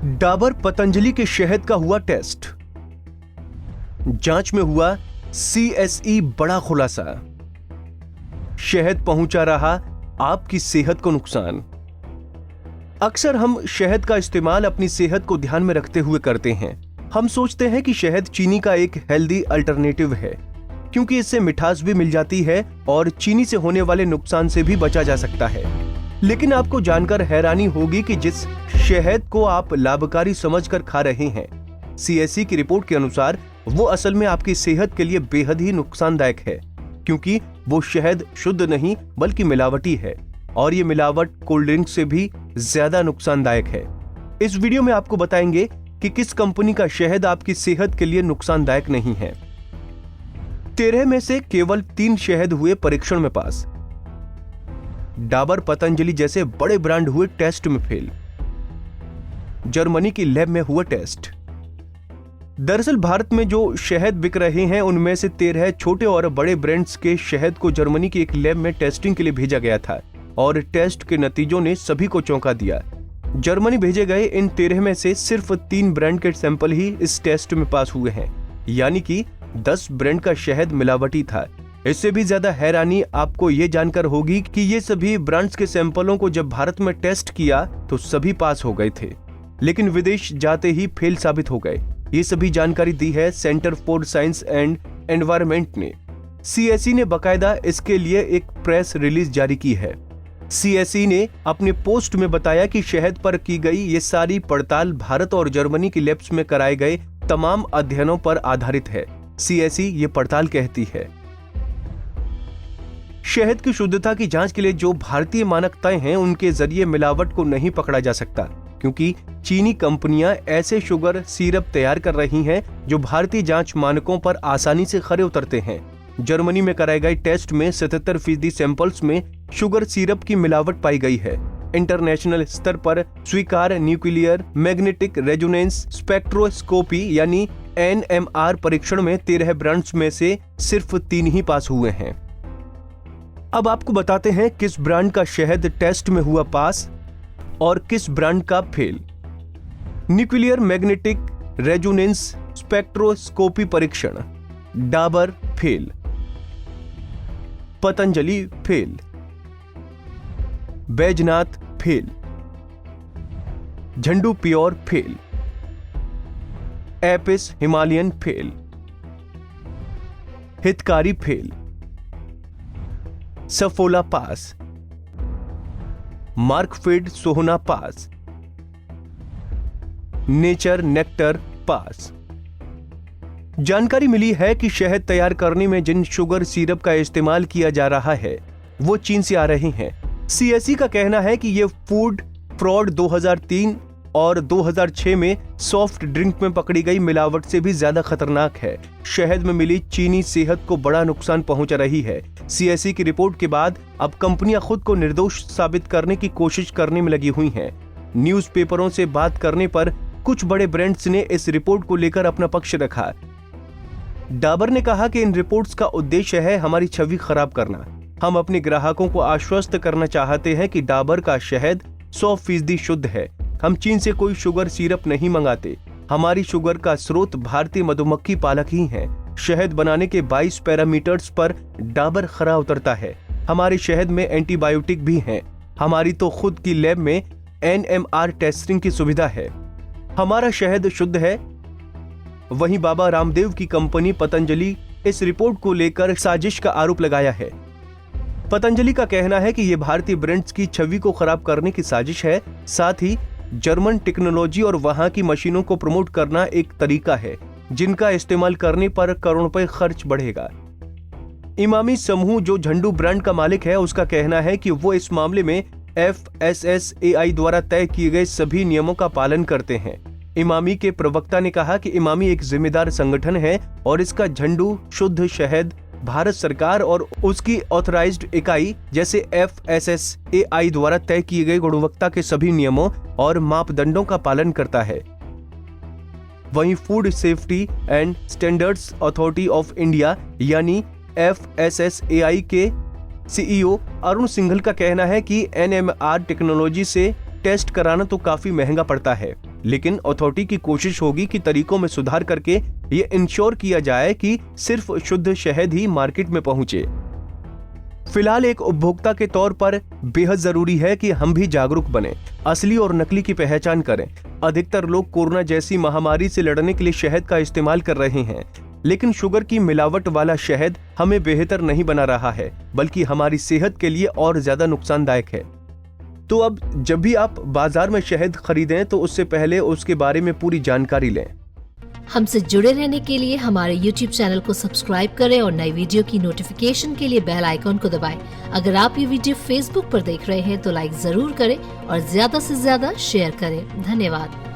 डाबर पतंजलि के शहद का हुआ टेस्ट। जांच में हुआ CSE बड़ा खुलासा। शहद पहुंचा रहा आपकी सेहत को नुकसान। अक्सर हम शहद का इस्तेमाल अपनी सेहत को ध्यान में रखते हुए करते हैं। हम सोचते हैं कि शहद चीनी का एक हेल्दी अल्टरनेटिव है, क्योंकि इससे मिठास भी मिल जाती है और चीनी से होने वाले नुकसान से भी बचा जा सकता है। लेकिन आपको जानकर हैरानी होगी कि जिस शहद को आप लाभकारी समझकर खा रहे हैं, CSE की रिपोर्ट के अनुसार वो असल में आपकी सेहत के लिए बेहद ही नुकसानदायक है, क्योंकि वो शहद शुद्ध नहीं बल्कि मिलावटी है और ये मिलावट कोल्ड ड्रिंक से भी ज्यादा नुकसानदायक है। इस वीडियो में आपको बताएंगे कि किस कंपनी का शहद आपकी सेहत के लिए नुकसानदायक नहीं है। 13 में से केवल 3 शहद हुए परीक्षण में पास। डाबर पतंजलि जैसे बड़े ब्रांड हुए टेस्ट में फेल। जर्मनी की लैब में हुआ टेस्ट। दरअसल भारत में जो शहद बिक रहे हैं उनमें से 13 छोटे और बड़े ब्रांड्स के शहद को जर्मनी की एक लैब में टेस्टिंग के लिए भेजा गया था और टेस्ट के नतीजों ने सभी को चौंका दिया। जर्मनी भेजे गए इन 13 में से सिर्फ 3 ब्रांड के सैंपल ही इस टेस्ट में पास हुए हैं, यानी कि 10 ब्रांड का शहद मिलावटी था। इससे भी ज्यादा हैरानी आपको ये जानकर होगी कि ये सभी ब्रांड्स के सैंपलों को जब भारत में टेस्ट किया तो सभी पास हो गए थे, लेकिन विदेश जाते ही फेल साबित हो गए। ये सभी जानकारी दी है centre for science and environment ने। CSE ने बकायदा इसके लिए एक प्रेस रिलीज जारी की है। CSE ने अपने पोस्ट में बताया कि शहद पर की गई ये सारी पड़ताल भारत और जर्मनी की लैब्स में कराए गए तमाम अध्ययनों पर आधारित है। CSE ये पड़ताल कहती है। शहद की शुद्धता की जांच के लिए जो भारतीय मानकताएं हैं उनके जरिए मिलावट को नहीं पकड़ा जा सकता, क्योंकि चीनी कंपनियां ऐसे शुगर सिरप तैयार कर रही हैं जो भारतीय जांच मानकों पर आसानी से खरे उतरते हैं। जर्मनी में कराए गए टेस्ट में 77% सैंपल्स में शुगर सिरप की मिलावट पाई गई है। इंटरनेशनल स्तर पर स्वीकार न्यूक्लियर मैग्नेटिक रेजोनेंस स्पेक्ट्रोस्कोपी यानी NMR परीक्षण में 13 ब्रांड्स में से सिर्फ 3 ही पास हुए हैं। अब आपको बताते हैं किस ब्रांड का शहद टेस्ट में हुआ पास और किस ब्रांड का fail. Nuclear magnetic resonance spectroscopy परीक्षण। Dabur fail, Patanjali fail, Baijnath fail, Zandu pure fail, Apis Himalayan fail, Hitkari fail, Saffola pass, Markfed Sohna pass, nature nectar pass. जानकारी मिली है कि शहद तैयार करने में जिन शुगर सिरप का इस्तेमाल किया जा रहा है वो चीन से आ रहे हैं। CSE का कहना है कि ये फूड फ्रॉड 2003 और 2006 में सॉफ्ट ड्रिंक में पकड़ी गई मिलावट से भी ज्यादा खतरनाक है। शहद में मिली चीनी सेहत को बड़ा नुकसान पहुंचा रही है। CSE की रिपोर्ट के बाद अब कंपनियां खुद को निर्दोष साबित करने की कोशिश करने में लगी हुई हैं। न्यूज़पेपरों से बात करने पर कुछ बड़े ब्रांड्स ने इस रिपोर्ट को लेकर अपना पक्ष रखा। डाबर ने कहा कि इन रिपोर्ट्स का उद्देश्य है हमारी छवि खराब करना। हम अपने ग्राहकों को आश्वस्त करना चाहते हैं कि डाबर का शहद 100% शुद्ध है। हम चीन से कोई शुगर सिरप नहीं मंगाते। हमारी शुगर का स्रोत भारतीय मधुमक्खी पालक ही हैं। शहद बनाने के 22 पैरामीटर्स पर डाबर खरा उतरता है। हमारे शहद में एंटीबायोटिक भी हैं। हमारी तो खुद की लैब में NMR टेस्टिंग की सुविधा है। हमारा शहद शुद्ध है। वहीं बाबा रामदेव की कंपनी पतंजलि इस रिपोर्ट को लेकर साजिश का आरोप लगाया है। पतंजलि का कहना है कि यह भारतीय ब्रांड्स की छवि को खराब करने की साजिश है। साथ ही जर्मन टेक्नोलॉजी और वहां की मशीनों को प्रमोट करना एक तरीका है जिनका इस्तेमाल करने पर करोड़ों रुपए खर्च बढ़ेगा। इमामी समूह जो झंडू ब्रांड का मालिक है, उसका कहना है कि वो इस मामले में FSSAI द्वारा तय किए गए सभी नियमों का पालन करते हैं। इमामी के प्रवक्ता ने कहा कि इमामी एक जिम्मेदार संगठन है और इसका झंडू शुद्ध शहद भारत सरकार और उसकी ऑथराइज्ड इकाई जैसे FSSAI द्वारा तय किए गए गुणवत्ता के सभी नियमों और मापदंडों का पालन करता है। वहीं food safety and standards authority of India यानी FSSAI के CEO अरुण सिंघल का कहना है कि NMR टेक्नोलॉजी से टेस्ट कराना तो काफी महंगा पड़ता है। लेकिन अथॉरिटी की कोशिश होगी कि तरीकों में सुधार करके ये इंश्योर किया जाए कि सिर्फ शुद्ध शहद ही मार्केट में पहुंचे। फिलहाल एक उपभोक्ता के तौर पर बेहद जरूरी है कि हम भी जागरूक बने, असली और नकली की पहचान करें। अधिकतर लोग कोरोना जैसी महामारी से लड़ने के लिए शहद का इस्तेमाल कर रहे हैं, लेकिन शुगर की मिलावट वाला शहद हमें बेहतर नहीं बना रहा है, बल्कि हमारी सेहत के लिए और ज्यादा नुकसानदायक है। तो अब जब भी आप बाजार में शहद खरीदें तो उससे पहले उसके बारे में पूरी जानकारी लें। हमसे जुड़े रहने के लिए हमारे YouTube चैनल को सब्सक्राइब करें और नई वीडियो की नोटिफिकेशन के लिए बेल आइकॉन को दबाएं। अगर आप ये वीडियो Facebook पर देख रहे हैं तो लाइक जरूर करें और ज्यादा से ज्यादा शेयर करें। धन्यवाद।